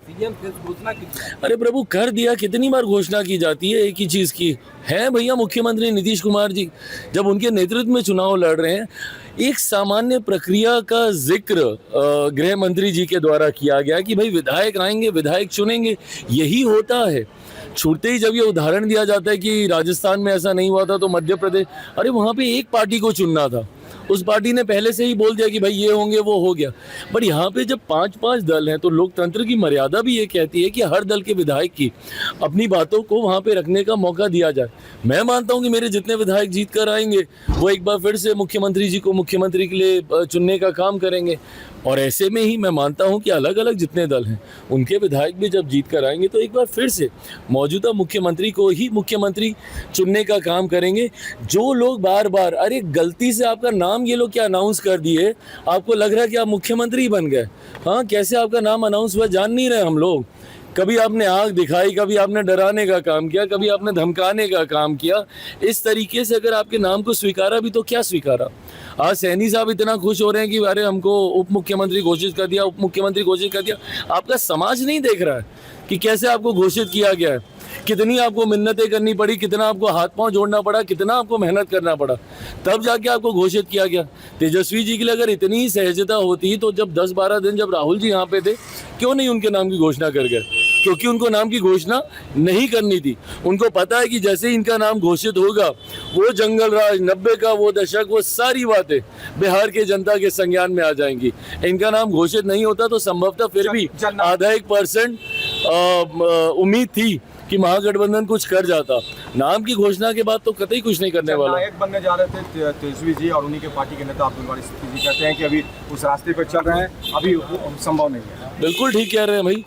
CM फिर घोषणा की थी। अरे प्रभु, कर दिया। कितनी बार घोषणा की जाती है एक ही चीज की? है भैया मुख्यमंत्री नीतीश कुमार जी, जब उनके नेतृत्व में चुनाव लड़ रहे हैं, एक सामान्य प्रक्रिया का जिक्र गृह मंत्री जी के द्वारा किया गया कि भाई विधायक आएंगे, विधायक चुनेंगे, यही होता है। छूटते ही जब ये उदाहरण दिया जाता है कि राजस्थान में ऐसा नहीं हुआ था तो मध्य प्रदेश, अरे वहां पे एक पार्टी को चुनना था, उस पार्टी ने पहले से ही बोल दिया कि भाई ये होंगे, वो हो गया। बट यहाँ पे जब 5-5 दल हैं तो लोकतंत्र की मर्यादा भी ये कहती है कि हर दल के विधायक की अपनी बातों को वहाँ पे रखने का मौका दिया जाए। मैं मानता हूँ कि मेरे जितने विधायक जीत कर आएंगे वो एक बार फिर से मुख्यमंत्री जी को मुख्यमंत्री के लिए चुनने का काम करेंगे। और ऐसे में ही मैं मानता हूं कि अलग अलग जितने दल हैं उनके विधायक भी जब जीत कर आएंगे तो एक बार फिर से मौजूदा मुख्यमंत्री को ही मुख्यमंत्री चुनने का काम करेंगे। जो लोग बार बार, अरे गलती से आपका नाम ये लोग क्या अनाउंस कर दिए, आपको लग रहा है कि आप मुख्यमंत्री बन गए। हाँ, कैसे आपका नाम अनाउंस हुआ जान नहीं रहे हम लोग। कभी आपने आग दिखाई, कभी आपने डराने का काम किया, कभी आपने धमकाने का काम किया। इस तरीके से अगर आपके नाम को स्वीकारा भी तो क्या स्वीकारा। आज सैनी साहब इतना खुश हो रहे हैं कि अरे हमको उप मुख्यमंत्री घोषित कर दिया, उप मुख्यमंत्री घोषित कर दिया। आपका समाज नहीं देख रहा है कि कैसे आपको घोषित किया गया है, कितनी आपको मिन्नतें करनी पड़ी, कितना आपको हाथ पांव जोड़ना पड़ा, कितना आपको मेहनत करना पड़ा, तब जाके आपको घोषित किया गया। तेजस्वी जी के लिए अगर इतनी ही सहजता होती तो जब 10-12 दिन जब राहुल जी यहाँ पे थे, क्यों नहीं उनके नाम की घोषणा कर गए? क्योंकि उनको नाम की घोषणा नहीं करनी थी। उनको पता है कि जैसे ही इनका नाम घोषित होगा, वो जंगल राज 90 का वो दशक, वो सारी बातें बिहार के जनता के संज्ञान में आ जाएंगी। इनका नाम घोषित नहीं होता तो संभवतः फिर भी आधा 1% उम्मीद थी कि महागठबंधन कुछ कर जाता। नाम की घोषणा के बाद तो कतई कुछ नहीं करने वाला। नायक बनने जा रहे थे तेजस्वी जी और उन्हीं के पार्टी के नेता अब्दुल वारिस जी कहते हैं कि अभी उस रास्ते पर चल रहे हैं, अभी संभव नहीं है। बिल्कुल ठीक कह रहे हैं भाई।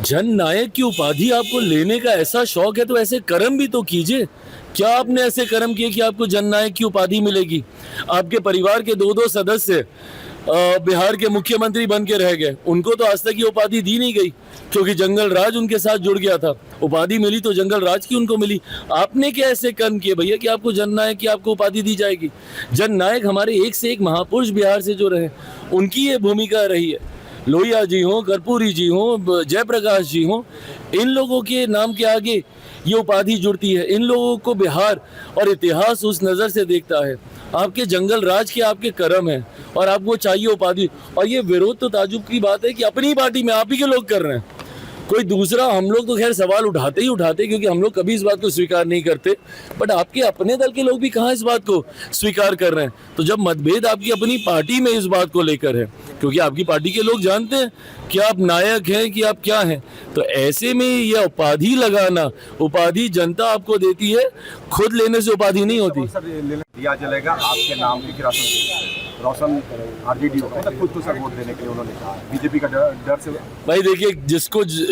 जन नायक की उपाधि आपको लेने का ऐसा शौक है तो ऐसे कर्म भी तो कीजिए। क्या आपने ऐसे कर्म किए कि आपको जन नायक की उपाधि मिलेगी? आपके परिवार के 2-2 सदस्य बिहार के मुख्यमंत्री बन के रह गए, उनको तो आज तक ये उपाधि दी नहीं गई क्योंकि जंगल राज उनके साथ जुड़ गया था। उपाधि मिली तो जंगल राज की उनको मिली। आपने क्या ऐसे कर्म किए भैया कि आपको जन नायक की आपको उपाधि दी जाएगी? जन नायक हमारे एक से एक महापुरुष बिहार से जो रहे, उनकी ये भूमिका रही है। लोहिया जी हों, कर्पूरी जी हों, जयप्रकाश जी हों, इन लोगों के नाम के आगे ये उपाधि जुड़ती है। इन लोगों को बिहार और इतिहास उस नज़र से देखता है। आपके जंगल राज के आपके कर्म हैं और आपको चाहिए उपाधि। और ये विरोध तो ताजुब की बात है कि अपनी पार्टी में आप ही के लोग कर रहे हैं, कोई दूसरा। हम लोग तो खैर सवाल उठाते ही उठाते क्योंकि हम लोग कभी इस बात को स्वीकार नहीं करते, बट आपके अपने दल के लोग भी कहाँ इस बात को स्वीकार कर रहे हैं? तो जब मतभेद आपकी अपनी पार्टी में इस बात को लेकर है, क्योंकि आपकी पार्टी के लोग जानते हैं कि आप नायक हैं कि आप क्या हैं, तो ऐसे में यह उपाधि लगाना, उपाधि जनता आपको देती है, खुद लेने से उपाधि नहीं होती। दिया जलेगा आपके नाम की रोशन आरजेडी मतलब खुद को सर वोट देने के लिए उन्होंने कहा, बीजेपी का डर से। भाई देखिए,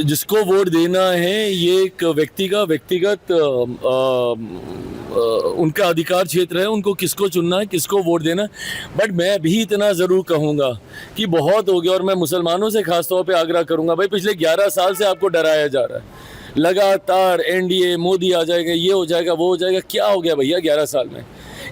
जिसको वोट देना है ये एक व्यक्ति का व्यक्तिगत उनका अधिकार क्षेत्र है, उनको किसको चुनना है, किसको वोट देना है। बट मैं भी इतना ज़रूर कहूँगा कि बहुत हो गया, और मैं मुसलमानों से खासतौर पे आग्रह करूँगा, भाई पिछले 11 साल से आपको डराया जा रहा है लगातार, एनडीए मोदी आ जाएगा, ये हो जाएगा, वो हो जाएगा। क्या हो गया भैया 11 साल में?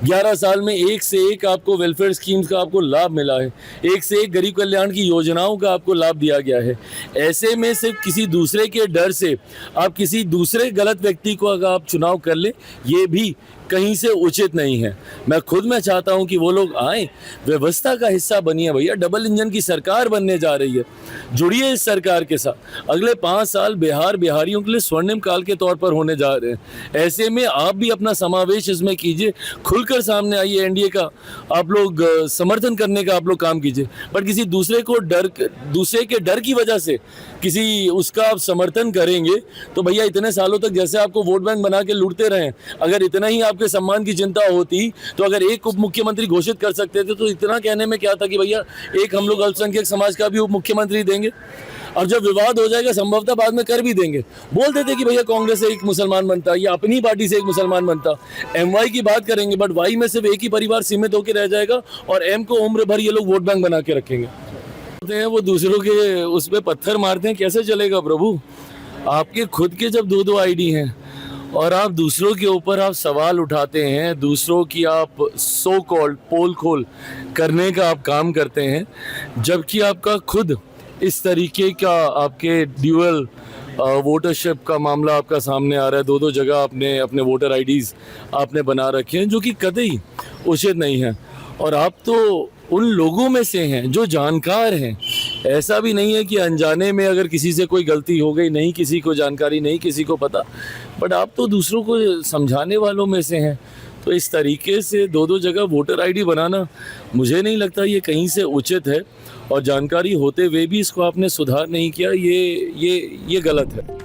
11 साल में एक से एक आपको वेलफेयर स्कीम्स का आपको लाभ मिला है, एक से एक गरीब कल्याण की योजनाओं का आपको लाभ दिया गया है। ऐसे में सिर्फ किसी दूसरे के डर से आप किसी दूसरे गलत व्यक्ति को अगर आप चुनाव कर ले, ये भी कहीं से उचित नहीं है। मैं चाहता हूं कि वो लोग आए, व्यवस्था का हिस्सा बनिए भैया। डबल इंजन की सरकार बनने जा रही है, जुड़िए इस सरकार के साथ। अगले 5 साल बिहारियों के लिए स्वर्णिम काल के तौर पर होने जा रहे हैं। ऐसे में आप भी अपना समावेश इसमें कीजिए, खुलकर सामने आइए, एनडीए का आप लोग समर्थन करने का आप लोग काम कीजिए। बट किसी दूसरे के डर की वजह से किसी उसका आप समर्थन करेंगे तो भैया इतने सालों तक जैसे आपको वोट बैंक बना के लूटते रहे, अगर इतना ही आपके सम्मान की चिंता होती तो अगर एक उप मुख्यमंत्री घोषित कर सकते थे तो इतना कहने में क्या था कि भैया एक हम लोग अल्पसंख्यक समाज का भी उप मुख्यमंत्री देंगे। और जब विवाद हो जाएगा संभवतः बाद में कर भी देंगे। बोल देते कि भैया कांग्रेस से एक मुसलमान बनता या अपनी पार्टी से एक मुसलमान बनता, एमवाई की बात करेंगे, बट वाई में सिर्फ एक ही परिवार सीमित होकर रह जाएगा और एम को उम्र भर ये लोग वोट बैंक बना के रखेंगे। वो दूसरों के उस पर पत्थर मारते हैं, कैसे चलेगा प्रभु? आपके खुद के जब 2-2 आईडी हैं और आप दूसरों के ऊपर आप सवाल उठाते हैं, दूसरों की आप सो कॉल्ड पोल खोल करने का आप काम करते हैं, जबकि आपका खुद इस तरीके का आपके ड्यूअल वोटरशिप का मामला आपका सामने आ रहा है, दो जगह आपने अपने वोटर आईडीज़ आपने बना रखे हैं, जो कि कतई उचित नहीं है। और आप तो उन लोगों में से हैं जो जानकार हैं, ऐसा भी नहीं है कि अनजाने में अगर किसी से कोई गलती हो गई, नहीं किसी को जानकारी, नहीं किसी को पता, बट आप तो दूसरों को समझाने वालों में से हैं। तो इस तरीके से दो जगह वोटर आईडी बनाना मुझे नहीं लगता ये कहीं से उचित है, और जानकारी होते हुए भी इसको आपने सुधार नहीं किया, ये गलत है।